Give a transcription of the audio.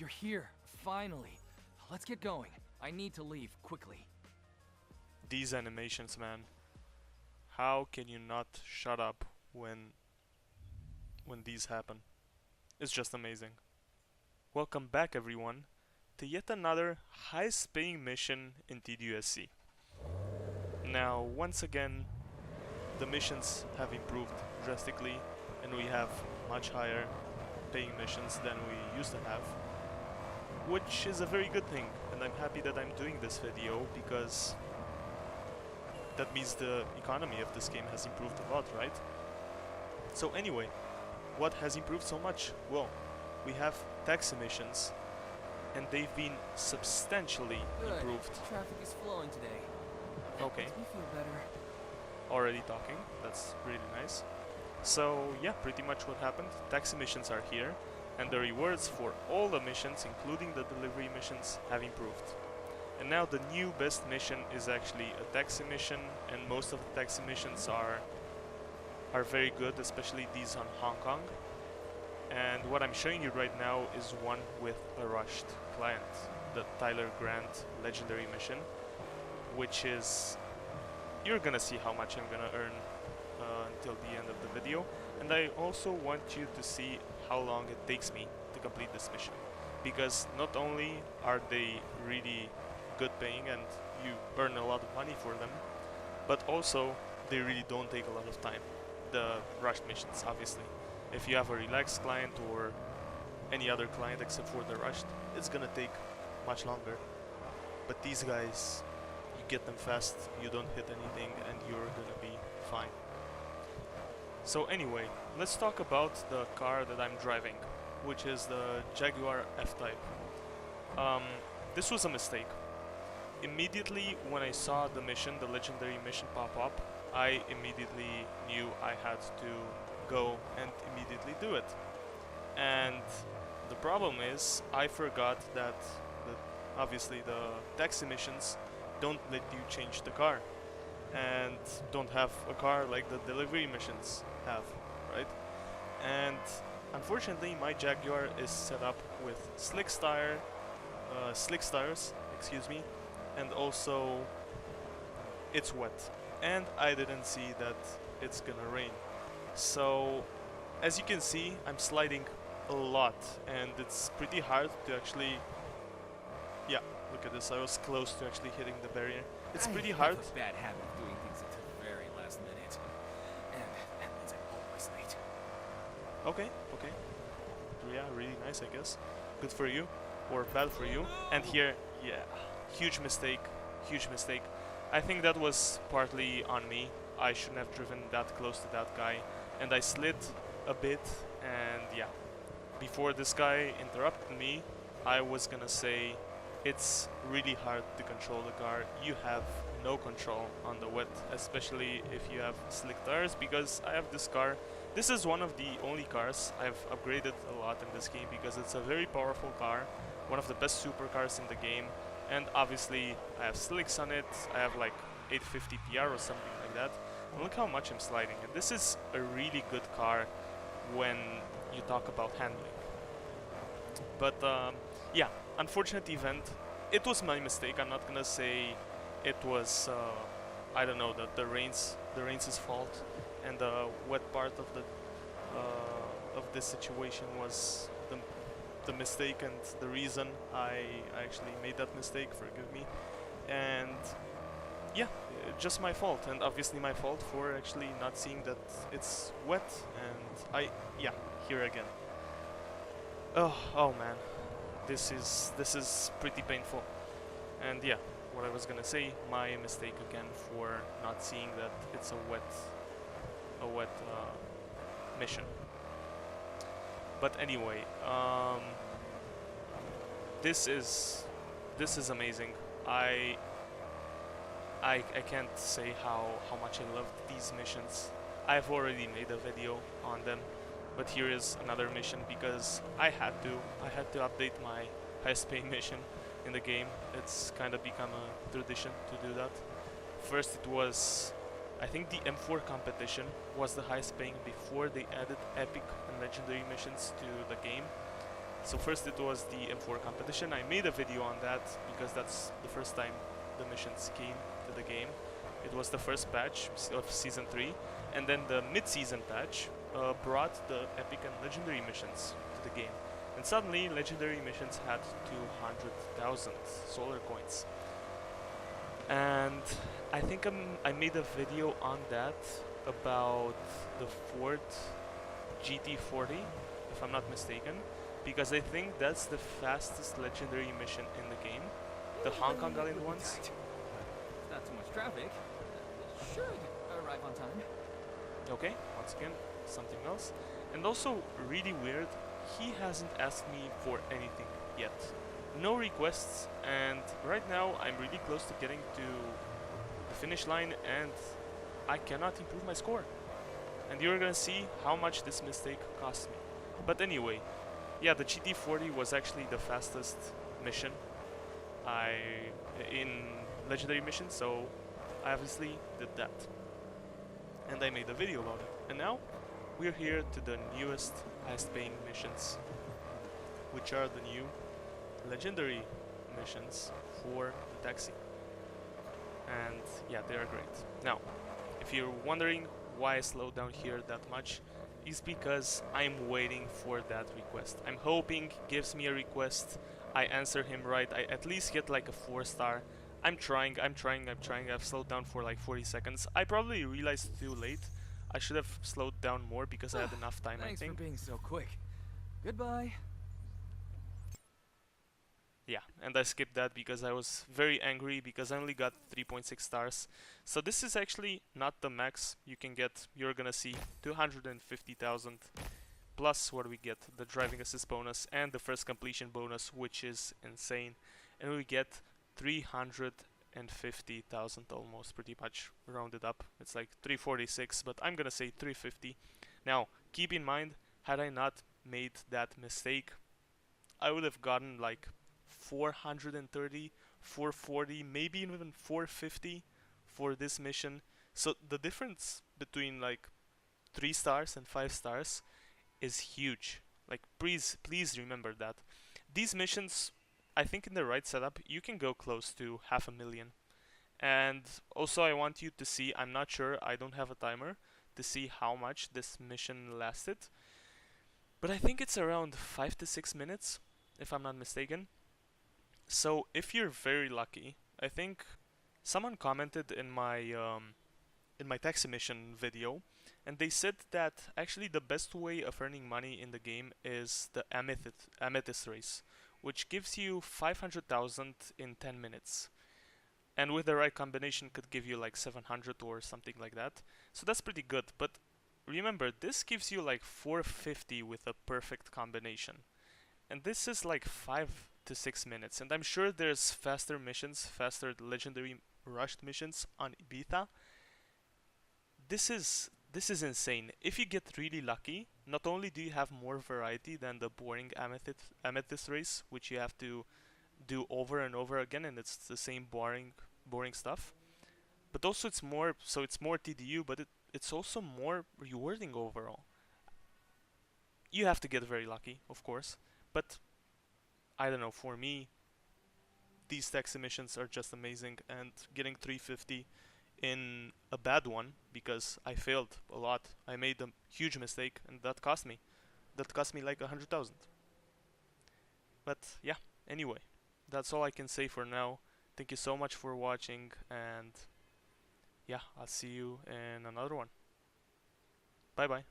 You're here, finally. Let's get going. I need to leave, quickly. These animations, man. How can you not shut up when these happen? It's just amazing. Welcome back, everyone, to yet another highest paying mission in TDU SC. Now, once again, the missions have improved drastically, and we have much higher paying missions than we used to have, which is a very good thing, and I'm happy that I'm doing this video because that means the economy of this game has improved a lot, right? So anyway, what has improved so much? Well, we have taxi missions, and they've been substantially improved. Traffic is flowing today. Okay. Makes me feel better. Already talking, that's really nice. So yeah, pretty much what happened. Taxi missions are here, and the rewards for all the missions, including the delivery missions, have improved. And now the new best mission is actually a taxi mission, and most of the taxi missions are very good, especially these on Hong Kong. And what I'm showing you right now is one with a rushed client, the Tyler Grant legendary mission, which is, you're gonna see how much I'm gonna earn until the end of the video. And I also want you to see how long it takes me to complete this mission, because not only are they really good paying and you earn a lot of money for them, but also they really don't take a lot of time, the rushed missions. Obviously, if you have a relaxed client or any other client except for the rushed, it's gonna take much longer. But these guys, you get them fast, you don't hit anything, and you're gonna be fine. So anyway, let's talk about the car that I'm driving, which is the Jaguar F-Type. This was a mistake. Immediately when I saw the mission, the legendary mission pop up, I immediately knew I had to go and immediately do it. And the problem is, I forgot that obviously the taxi missions don't let you change the car, and don't have a car like the delivery missions have, right? And unfortunately, my Jaguar is set up with slick tires, excuse me, and also it's wet, and I didn't see that it's gonna rain. So as you can see, I'm sliding a lot, and it's pretty hard to actually, yeah, look at this, I was close to actually hitting the barrier. It's pretty hard. I have a bad habit of doing things at the very last minute, and that means I'm always late. Okay. Yeah, really nice, I guess. Good for you, or bad for you. And here, yeah, huge mistake. I think that was partly on me. I shouldn't have driven that close to that guy, and I slid a bit, and yeah. Before this guy interrupted me, I was gonna say, it's really hard to control the car. You have no control on the wet, especially if you have slick tires, because I have this car. This is one of the only cars I've upgraded a lot in this game, because it's a very powerful car, one of the best supercars in the game, and obviously I have slicks on it. I have like 850 PR or something like that. And look how much I'm sliding, and this is a really good car when you talk about handling. But yeah, unfortunate event. It was my mistake. I'm not gonna say it was I don't know, the rain's fault, and the wet part of the of this situation was the mistake and the reason I actually made that mistake. Forgive me. And yeah, just my fault, and obviously my fault for actually not seeing that it's wet. And yeah, here again. Oh man, this is pretty painful. And yeah, what I was gonna say, my mistake again for not seeing that it's a wet mission. But anyway, this is amazing. I can't say how much I love these missions. I've already made a video on them, but here is another mission because I had to update my highest paying mission in the game. It's kind of become a tradition to do that. First it was, I think the M4 competition was the highest paying before they added epic and legendary missions to the game. So first it was the M4 competition. I made a video on that because that's the first time the missions came to the game. It was the first patch of Season 3, and then the mid-season patch brought the epic and legendary missions to the game. And suddenly, legendary missions had 200,000 solar coins. And I think I made a video on that about the Ford GT40, if I'm not mistaken, because I think that's the fastest legendary mission in the game. The Hong Kong Island ones. Not too much traffic. We should arrive on time. Okay, once again, something else. And also, really weird, he hasn't asked me for anything yet. No requests, and right now I'm really close to getting to the finish line, and I cannot improve my score. And you're gonna see how much this mistake cost me. But anyway, yeah, the GT40 was actually the fastest mission in legendary mission, so I obviously did that. And I made a video about it. And now we're here to the newest, highest paying missions, which are the new legendary missions for the taxi. And yeah, they are great. Now, if you're wondering why I slowed down here that much, is because I'm waiting for that request. I'm hoping gives me a request, I answer him right, I at least get like a 4-star. I'm trying. I've slowed down for like 40 seconds. I probably realized too late. I should have slowed down more because I had enough time, I think. Thanks for being so quick. Goodbye. Yeah, and I skipped that because I was very angry because I only got 3.6 stars. So this is actually not the max you can get. You're gonna see 250,000 plus what we get, the driving assist bonus and the first completion bonus, which is insane. And we get 350,000 almost, pretty much rounded up. It's like 346, but I'm gonna say 350. Now, keep in mind, had I not made that mistake, I would have gotten like 430, 440, maybe even 450 for this mission. So the difference between like 3 stars and 5 stars is huge. Like, please remember that. These missions, I think in the right setup, you can go close to 500,000. And also I want you to see, I'm not sure, I don't have a timer, to see how much this mission lasted. But I think it's around 5 to 6 minutes, if I'm not mistaken. So if you're very lucky, I think someone commented in my taxi mission video, and they said that actually the best way of earning money in the game is the amethyst race, which gives you 500,000 in 10 minutes. And with the right combination could give you like 700 or something like that. So that's pretty good, but remember, this gives you like 450 with a perfect combination. And this is like 5 to 6 minutes, and I'm sure there's faster missions, faster legendary rushed missions on Ibiza. This is insane. If you get really lucky, not only do you have more variety than the boring amethyst race, which you have to do over and over again, and it's the same boring stuff, but also it's more TDU, but it's also more rewarding overall. You have to get very lucky, of course, but I don't know, for me, these taxi missions are just amazing, and getting 350 in a bad one, because I failed a lot. I made a huge mistake, and that cost me like 100,000. But yeah, anyway, that's all I can say for now. Thank you so much for watching, and yeah, I'll see you in another one. Bye bye.